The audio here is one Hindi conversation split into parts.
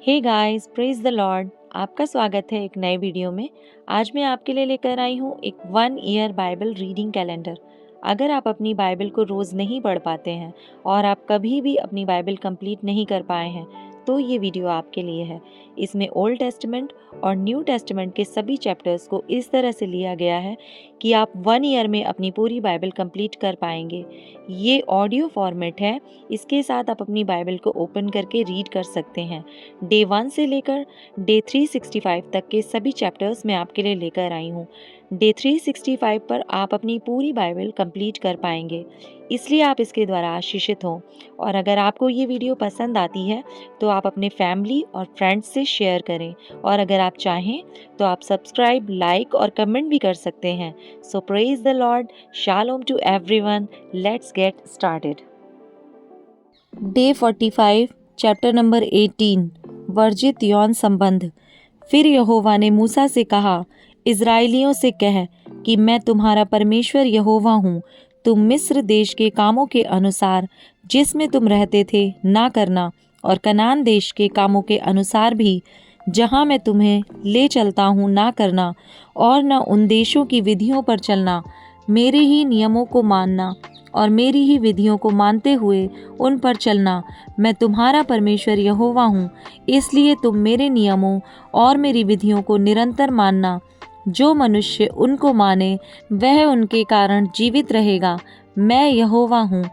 Hey guys, praise the lord. आपका स्वागत है एक नए वीडियो में। आज मैं आपके लिए लेकर आई हूँ एक 1 ईयर बाइबल रीडिंग कैलेंडर। अगर आप अपनी बाइबल को रोज़ नहीं पढ़ पाते हैं और आप कभी भी अपनी बाइबल कंप्लीट नहीं कर पाए हैं तो ये वीडियो आपके लिए है। इसमें ओल्ड टेस्टामेंट और न्यू टेस्टामेंट के सभी चैप्टर्स को इस तरह से लिया गया है कि आप 1 ईयर में अपनी पूरी बाइबल कंप्लीट कर पाएंगे। ये ऑडियो फॉर्मेट है। इसके साथ आप अपनी बाइबल को ओपन करके रीड कर सकते हैं। डे 1 से लेकर डे 365 तक के सभी चैप्टर्स मैं आपके लिए लेकर आई हूँ। डे 365 पर आप अपनी पूरी बाइबल कंप्लीट कर पाएंगे, इसलिए आप इसके द्वारा आशीषित हों। और अगर आपको ये वीडियो पसंद आती है तो आप अपने फैमिली और फ्रेंड्स से शेयर करें, और अगर आप चाहें तो आप सब्सक्राइब, लाइक और कमेंट भी कर सकते हैं। So praise the lord, shalom to everyone. Let's get started. Day 45, chapter number 18, वर्जित यौन संबंध। फिर यहोवा ने मूसा से कहा, इज़राइलियों से कह कि मैं तुम्हारा परमेश्वर यहोवा हूँ। तुम मिस्र देश के कामों के अनुसार जिसमें तुम रहते थे ना करना, और कनान देश के कामों के अनुसार भी जहाँ मैं तुम्हें ले चलता हूँ ना करना, और न उन देशों की विधियों पर चलना। मेरे ही नियमों को मानना और मेरी ही विधियों को मानते हुए उन पर चलना। मैं तुम्हारा परमेश्वर यहोवा हूँ। इसलिए तुम मेरे नियमों और मेरी विधियों को निरंतर मानना। जो मनुष्य उनको माने वह उनके कारण जीवित रहेगा। मैं यहोवा हूँ।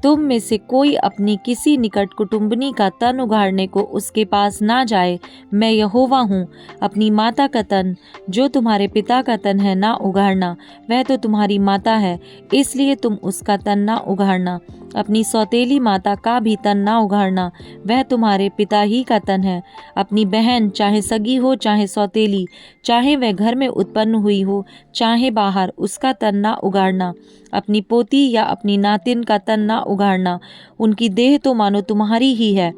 तुम में से कोई अपनी किसी निकट कुटुंबनी का तन उगाड़ने को उसके पास ना जाए। मैं यहोवा हूँ। अपनी माता का तन, जो तुम्हारे पिता का तन है, ना उगाड़ना। वह तो तुम्हारी माता है, इसलिए तुम उसका तन ना उगाड़ना। अपनी सौतेली माता का भी तन ना उगाड़ना, वह तुम्हारे पिता ही का तन है। अपनी बहन, चाहे सगी हो चाहे सौतेली, चाहे वह घर में उत्पन्न हुई हो चाहे बाहर, उसका तन ना उगाड़ना। अपनी पोती या अपनी नातिन का तन ना उगाड़ना। उनकी देह तो मानो तुम्हारी ही है।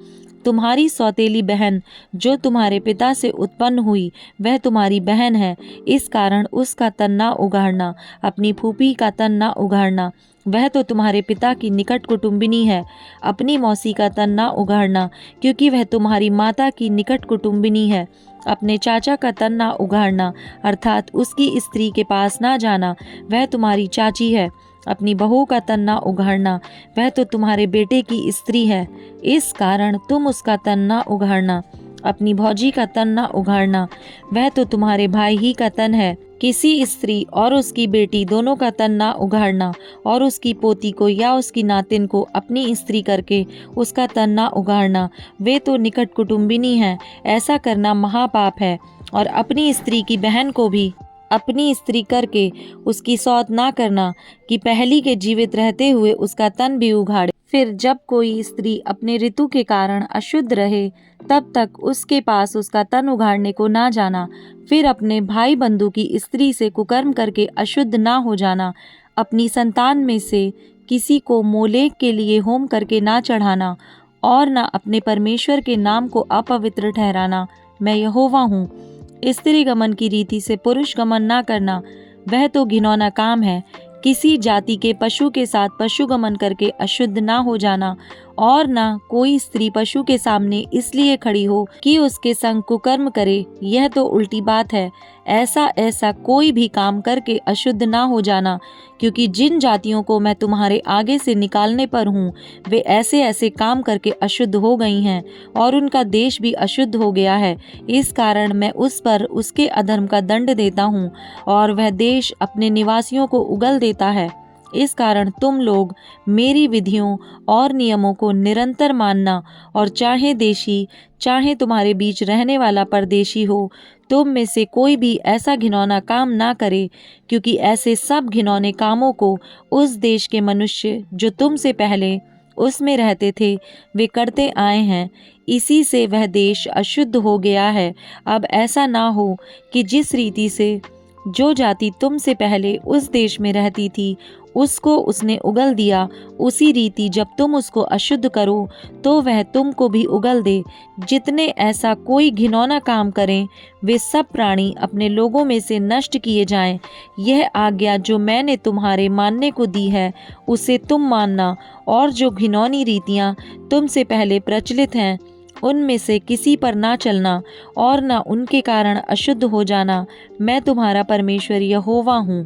तुम्हारी सौतेली बहन जो तुम्हारे पिता से उत्पन्न हुई वह तुम्हारी बहन है, इस कारण उसका तन ना उगाड़ना। अपनी फूफी का तन ना उगाड़ना, वह तो तुम्हारे पिता की निकट कुटुंबिनी है। अपनी मौसी का तन ना उगाड़ना, क्योंकि वह तुम्हारी माता की निकट कुटुंबिनी है। अपने चाचा का तन ना उगाड़ना, अर्थात उसकी स्त्री के पास ना जाना, वह तुम्हारी चाची है। अपनी बहू का तन ना उगाड़ना, वह तो तुम्हारे बेटे की स्त्री है, इस कारण तुम उसका तन ना उगाड़ना। अपनी भौजी का तन ना उगाड़ना, वह तो तुम्हारे भाई ही का तन है। किसी स्त्री और उसकी बेटी दोनों का तन ना उगाड़ना, और उसकी पोती को या उसकी नातिन को अपनी स्त्री करके उसका तन ना उगाड़ना, वे तो निकट कुटुंबिनी हैं। ऐसा करना महापाप है। और अपनी स्त्री की बहन को भी अपनी स्त्री करके उसकी सौत ना करना, कि पहली के जीवित रहते हुए उसका तन भी उगाड़े। फिर जब कोई स्त्री अपने ऋतु के कारण अशुद्ध रहे तब तक उसके पास उसका तन उगाड़ने को ना जाना। फिर अपने भाई बंधु की स्त्री से कुकर्म करके अशुद्ध ना हो जाना। अपनी संतान में से किसी को मोलेक के लिए होम करके ना चढ़ाना, और न अपने परमेश्वर के नाम को अपवित्र ठहराना। मैं यहोवा हूँ। स्त्री गमन की रीति से पुरुष गमन ना करना, वह तो घिनौना काम है। किसी जाति के पशु के साथ पशु गमन करके अशुद्ध ना हो जाना, और न कोई स्त्री पशु के सामने इसलिए खड़ी हो कि उसके संग कुकर्म करे, यह तो उल्टी बात है। ऐसा कोई भी काम करके अशुद्ध ना हो जाना, क्योंकि जिन जातियों को मैं तुम्हारे आगे से निकालने पर हूँ वे ऐसे ऐसे काम करके अशुद्ध हो गई हैं, और उनका देश भी अशुद्ध हो गया है। इस कारण मैं उस पर उसके अधर्म का दंड देता हूँ, और वह देश अपने निवासियों को उगल देता है। इस कारण तुम लोग मेरी विधियों और नियमों को निरंतर मानना, और चाहे देशी चाहे तुम्हारे बीच रहने वाला परदेशी हो, तुम में से कोई भी ऐसा घिनौना काम ना करे, क्योंकि ऐसे सब घिनौने कामों को उस देश के मनुष्य जो तुमसे पहले उसमें रहते थे वे करते आए हैं। इसी से वह देश अशुद्ध हो गया है। अब ऐसा ना हो कि जिस रीति से जो जाति तुमसे पहले उस देश में रहती थी उसको उसने उगल दिया, उसी रीति जब तुम उसको अशुद्ध करो तो वह तुमको भी उगल दे। जितने ऐसा कोई घिनौना काम करें वे सब प्राणी अपने लोगों में से नष्ट किए जाएं। यह आज्ञा जो मैंने तुम्हारे मानने को दी है उसे तुम मानना, और जो घिनौनी रीतियां तुमसे पहले प्रचलित हैं उनमें से किसी पर ना चलना और न उनके कारण अशुद्ध हो जाना। मैं तुम्हारा परमेश्वर यहोवा हूँ।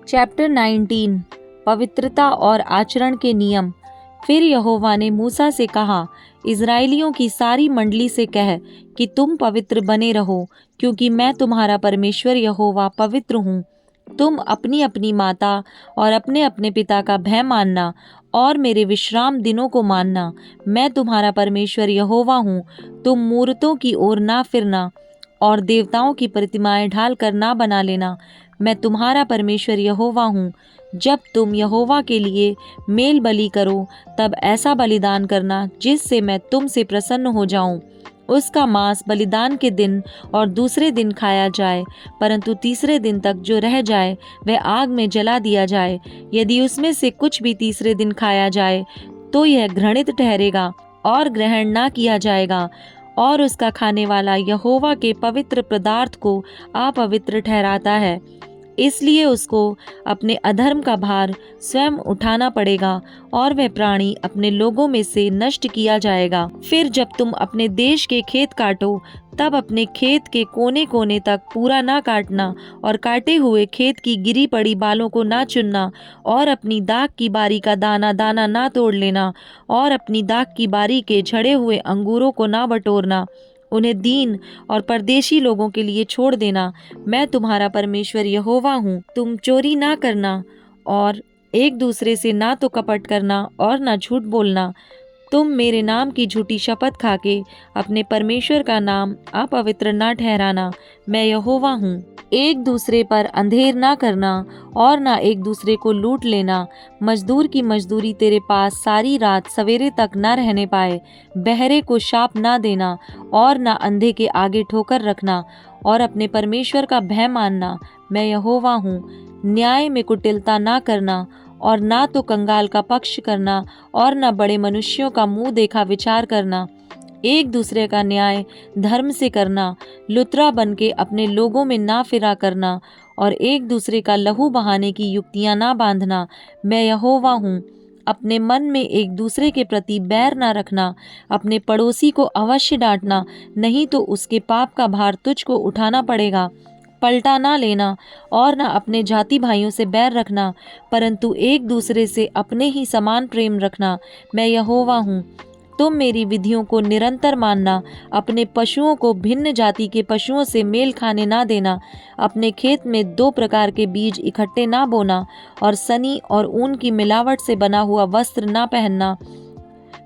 चैप्टर 19 पवित्रता और आचरण के नियम। फिर यहोवा ने मूसा से कहा, इज़राइलियों की सारी मंडली से कह कि तुम पवित्र बने रहो, क्योंकि मैं तुम्हारा परमेश्वर यहोवा पवित्र हूँ। तुम अपनी अपनी माता और अपने अपने पिता का भय मानना और मेरे विश्राम दिनों को मानना। मैं तुम्हारा परमेश्वर यहोवा हूँ। तुम मूर्तों की ओर ना फिरना और देवताओं की प्रतिमाएं ढाल कर ना बना लेना। मैं तुम्हारा परमेश्वर यहोवा हूँ। जब तुम यहोवा के लिए मेल बलि करो, तब ऐसा बलिदान करना जिससे मैं तुमसे प्रसन्न हो जाऊं। उसका मांस बलिदान के दिन और दूसरे दिन खाया जाए, परंतु तीसरे दिन तक जो रह जाए वह आग में जला दिया जाए। यदि उसमें से कुछ भी तीसरे दिन खाया जाए तो यह घृणित ठहरेगा और ग्रहण ना किया जाएगा, और उसका खाने वाला यहोवा के पवित्र पदार्थ को अपवित्र ठहराता है। इसलिए उसको अपने अधर्म का भार स्वयं उठाना पड़ेगा और वह प्राणी अपने लोगों में से नष्ट किया जाएगा। फिर जब तुम अपने देश के खेत काटो, तब अपने खेत के कोने कोने तक पूरा ना काटना और काटे हुए खेत की गिरी पड़ी बालों को ना चुनना और अपनी दाख की बारी का दाना दाना ना तोड़ लेना और अपनी दाख की बारी के झड़े हुए अंगूरों को ना बटोरना। उन्हें दीन और परदेशी लोगों के लिए छोड़ देना। मैं तुम्हारा परमेश्वर यहोवा हूँ। तुम चोरी ना करना और एक दूसरे से ना तो कपट करना और ना झूठ बोलना। तुम मेरे नाम की झूठी शपथ खाके अपने परमेश्वर का नाम अपवित्र ना ठहराना। मैं यहोवा हूँ। एक दूसरे पर अंधेर ना करना और ना एक दूसरे को लूट लेना। मजदूर की मजदूरी तेरे पास सारी रात सवेरे तक ना रहने पाए। बहरे को शाप ना देना और ना अंधे के आगे ठोकर रखना और अपने परमेश्वर का भय मानना। मैं यहोवा हूँ। न्याय में कुटिलता ना करना और ना तो कंगाल का पक्ष करना और ना बड़े मनुष्यों का मुंह देखा विचार करना। एक दूसरे का न्याय धर्म से करना। लुतरा बन के अपने लोगों में ना फिरा करना और एक दूसरे का लहू बहाने की युक्तियां ना बांधना। मैं यहोवा हूँ। अपने मन में एक दूसरे के प्रति बैर ना रखना। अपने पड़ोसी को अवश्य डांटना, नहीं तो उसके पाप का भार तुझको उठाना पड़ेगा। पलटा ना लेना और ना अपने जाति भाइयों से बैर रखना, परंतु एक दूसरे से अपने ही समान प्रेम रखना। मैं यहोवा हूँ। तुम मेरी विधियों को निरंतर मानना। अपने पशुओं को भिन्न जाति के पशुओं से मेल खाने ना देना। अपने खेत में दो प्रकार के बीज इकट्ठे ना बोना और सनी और ऊन की मिलावट से बना हुआ वस्त्र ना पहनना।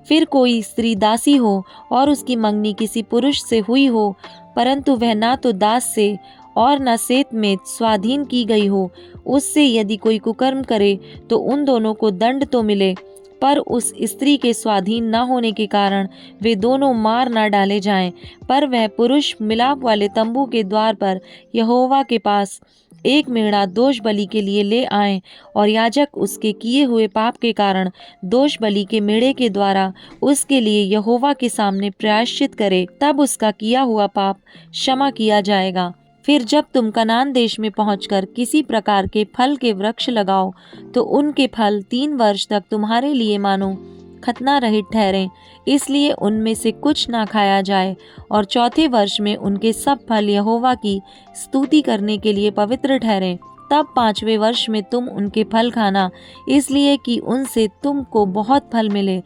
फिर कोई स्त्री दासी हो और उसकी मंगनी किसी पुरुष से हुई हो, परंतु वह ना तो दास से और न सेत में स्वाधीन की गई हो, उससे यदि कोई कुकर्म करे तो उन दोनों को दंड तो मिले, पर उस स्त्री के स्वाधीन न होने के कारण वे दोनों मार न डाले जाएं। पर वह पुरुष मिलाप वाले तंबू के द्वार पर यहोवा के पास एक मेढ़ा दोष बलि के लिए ले आए और याजक उसके किए हुए पाप के कारण दोष बलि के मेढ़े के द्वारा उसके लिए यहोवा के सामने प्रायश्चित करे, तब उसका किया हुआ पाप क्षमा किया जाएगा। फिर जब तुम कनान देश में पहुंचकर किसी प्रकार के फल के वृक्ष लगाओ, तो उनके फल 3 वर्ष तक तुम्हारे लिए मानो खतना रहित ठहरें, इसलिए उनमें से कुछ ना खाया जाए। और चौथे वर्ष में उनके सब फल यहोवा की स्तुति करने के लिए पवित्र ठहरें। तब 5वें वर्ष में तुम उनके फल खाना, इसलिए कि उनसे तुमको बहुत फल मिले।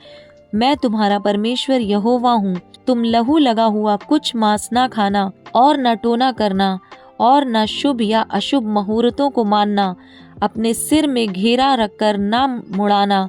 मैं तुम्हारा परमेश्वर यहोवा हूँ। तुम लहू लगा हुआ कुछ मांस ना खाना और न टोना करना और न शुभ या अशुभ मुहूर्तों को मानना। अपने सिर में घेरा रखकर ना मुड़ाना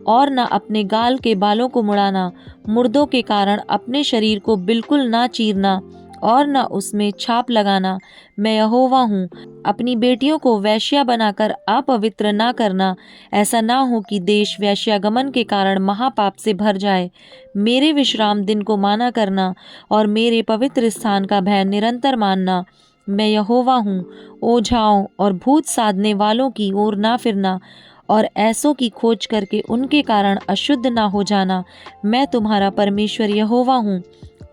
और न अपने गाल के बालों को मुड़ाना। मुर्दों के कारण अपने शरीर को बिल्कुल ना चीरना और न उसमें छाप लगाना। मैं यहोवा हूँ। अपनी बेटियों को वेश्या बनाकर अपवित्र ना करना, ऐसा ना हो कि देश वेश्यागमन के कारण महापाप से भर जाए। मेरे विश्राम दिन को माना करना और मेरे पवित्र स्थान का भय निरंतर मानना। मैं यहोवा हूँ। ओझाओं और भूत साधने वालों की ओर ना फिरना और ऐसों की खोज करके उनके कारण अशुद्ध ना हो जाना। मैं तुम्हारा परमेश्वर यहोवा हूँ।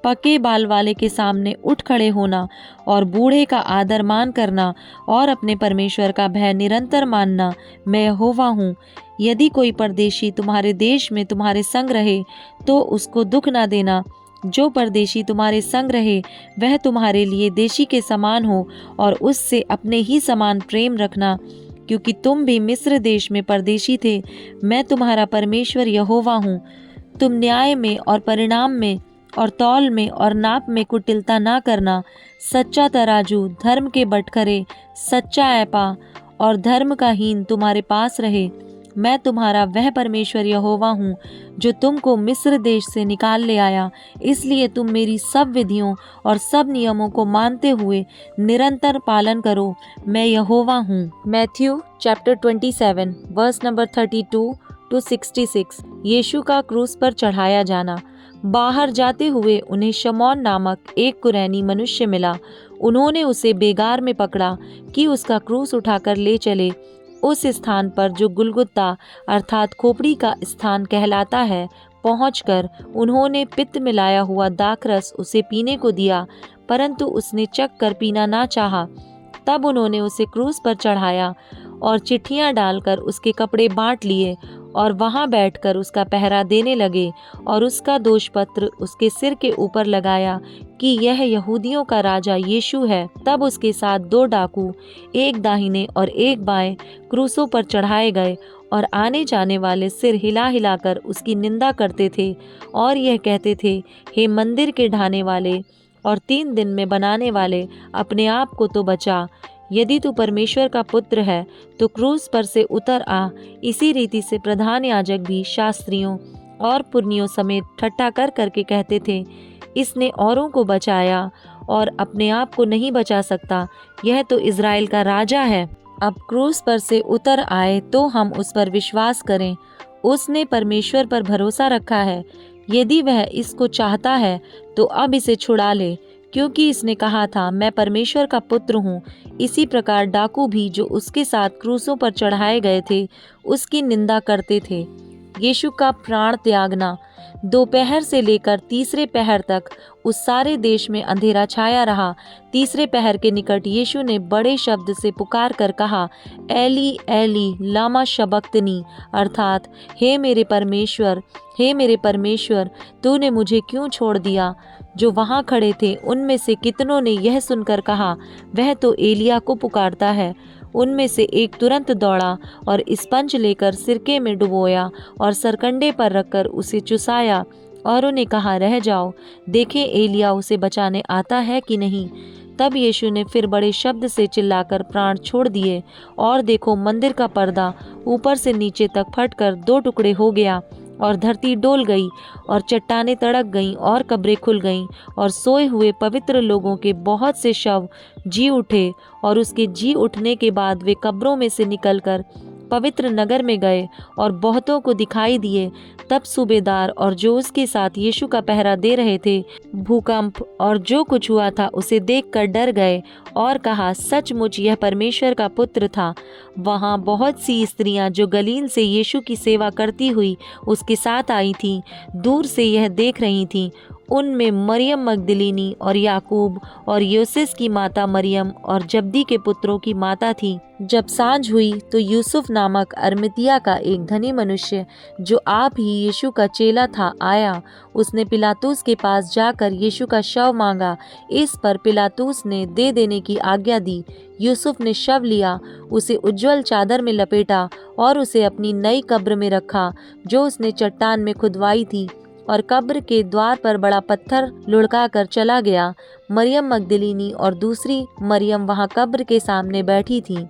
पके बाल वाले के सामने उठ खड़े होना और बूढ़े का आदर मान करना और अपने परमेश्वर का भय निरंतर मानना। मैं यहोवा हूँ। यदि कोई परदेशी तुम्हारे देश में तुम्हारे संग रहे, तो उसको दुख ना देना। जो परदेशी तुम्हारे संग रहे वह तुम्हारे लिए देशी के समान हो, और उससे अपने ही समान प्रेम रखना, क्योंकि तुम भी मिस्र देश में परदेशी थे। मैं तुम्हारा परमेश्वर यहोवा हूँ। तुम न्याय में और परिणाम में और तौल में और नाप में कुटिलता ना करना। सच्चा तराजू, धर्म के बटखरे, सच्चा ऐपा और धर्म का हीन तुम्हारे पास रहे। मैं तुम्हारा वह परमेश्वर यहोवा हूँ जो तुमको मिस्र देश से निकाल ले आया। इसलिए तुम मेरी सब विधियों और सब नियमों को मानते हुए निरंतर पालन करो। मैं यहोवा हूँ। Matthew chapter 27 verse number 32 to 66। यीशु का क्रूस पर चढ़ाया जाना। बाहर जाते हुए उन्हें शमौन नामक एक कुरैनी मनुष्य मिला। उन्होंने उसे बेगार में पकड़ा कि उसका क्रूस उठाकर ले चले। उस स्थान पर जो गुलगुता अर्थात खोपड़ी का स्थान कहलाता है पहुंचकर उन्होंने पित्त मिलाया हुआ दाखरस उसे पीने को दिया, परंतु उसने चख कर पीना ना चाहा। तब उन्होंने उसे क्रूस पर चढ़ाया और चिट्ठियां डालकर उसके कपड़े बांट लिए और वहां बैठकर उसका पहरा देने लगे और उसका दोषपत्र उसके सिर के ऊपर लगाया कि यह यहूदियों का राजा यीशु है। तब उसके साथ 2 डाकू, एक दाहिने और एक बाएं, क्रूसों पर चढ़ाए गए और आने जाने वाले सिर हिला हिलाकर उसकी निंदा करते थे और यह कहते थे, हे मंदिर के ढाने वाले और 3 दिन में बनाने वाले, अपने आप को तो बचा। यदि तू परमेश्वर का पुत्र है तो क्रूस पर से उतर आ। इसी रीति से प्रधान याजक भी शास्त्रियों और पुरनियों समेत ठट्ठा कर करके कहते थे, इसने औरों को बचाया और अपने आप को नहीं बचा सकता। यह तो इज़राइल का राजा है। अब क्रूस पर से उतर आए तो हम उस पर विश्वास करें। उसने परमेश्वर पर भरोसा रखा है। यदि वह इसको चाहता है तो अब इसे छुड़ा ले, क्योंकि इसने कहा था, मैं परमेश्वर का पुत्र हूँ। इसी प्रकार डाकू भी जो उसके साथ क्रूसों पर चढ़ाए गए थे उसकी निंदा करते थे। यीशु का प्राण त्यागना। दोपहर से लेकर तीसरे पहर तक उस सारे देश में अंधेरा छाया रहा। तीसरे पहर के निकट यीशु ने बड़े शब्द से पुकार कर कहा, एली एली लामा शबक्तनी, अर्थात हे मेरे परमेश्वर, तूने मुझे क्यों छोड़ दिया। जो वहां खड़े थे उनमें से कितनों ने यह सुनकर कहा, वह तो एलिया को पुकारता है। उनमें से एक तुरंत दौड़ा और स्पंज लेकर सिरके में डुबोया और सरकंडे पर रखकर उसे चुसाया और उन्हें कहा, रह जाओ, देखें एलिया उसे बचाने आता है कि नहीं। तब यीशु ने फिर बड़े शब्द से चिल्लाकर प्राण छोड़ दिए और देखो, मंदिर का पर्दा ऊपर से नीचे तक फटकर 2 टुकड़े हो गया और धरती डोल गई और चट्टानें तड़क गईं और कब्रें खुल गईं और सोए हुए पवित्र लोगों के बहुत से शव जी उठे और उसके जी उठने के बाद वे कब्रों में से निकलकर पवित्र नगर में गए और बहुतों को दिखाई दिए। तब सूबेदार और जो उसके साथ यीशु का पहरा दे रहे थे भूकंप और जो कुछ हुआ था उसे देखकर डर गए और कहा, सचमुच यह परमेश्वर का पुत्र था। वहाँ बहुत सी स्त्रियां जो गलील से यीशु की सेवा करती हुई उसके साथ आई थीं, दूर से यह देख रही थीं। उनमें मरियम मगदलीनी और याकूब और योसेस की माता मरियम और जब्दी के पुत्रों की माता थी। जब सांझ हुई तो यूसुफ नामक अरमतिया का एक धनी मनुष्य जो आप ही यीशु का चेला था आया। उसने पिलातुस के पास जाकर यीशु का शव मांगा। इस पर पिलातुस ने दे देने की आज्ञा दी। यूसुफ ने शव लिया, उसे उज्ज्वल चादर में लपेटा और उसे अपनी नई कब्र में रखा जो उसने चट्टान में खुदवाई थी, और कब्र के द्वार पर बड़ा पत्थर लुढ़का कर चला गया। मरियम मगदलीनी और दूसरी मरियम वहां कब्र के सामने बैठी थीं।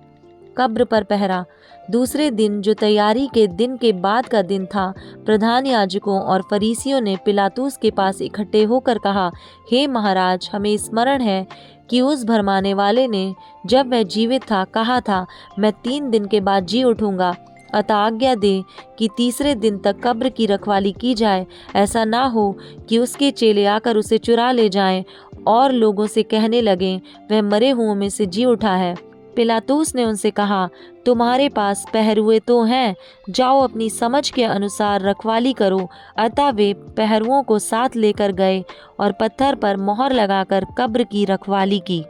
कब्र पर पहरा। दूसरे दिन जो तैयारी के दिन के बाद का दिन था, प्रधान याजकों और फरीसियों ने पिलातुस के पास इकट्ठे होकर कहा, हे महाराज, हमें स्मरण है कि उस भरमाने वाले ने जब वह जीवित था कहा था, मैं 3 दिन के बाद जी उठूंगा। अतः आज्ञा दे कि तीसरे दिन तक कब्र की रखवाली की जाए, ऐसा ना हो कि उसके चेले आकर उसे चुरा ले जाएं और लोगों से कहने लगें, वह मरे हुओं में से जी उठा है। पिलातुस ने उनसे कहा, तुम्हारे पास पहरुए तो हैं, जाओ अपनी समझ के अनुसार रखवाली करो। अतः वे पहरुओं को साथ लेकर गए और पत्थर पर मोहर लगाकर कब्र की रखवाली की।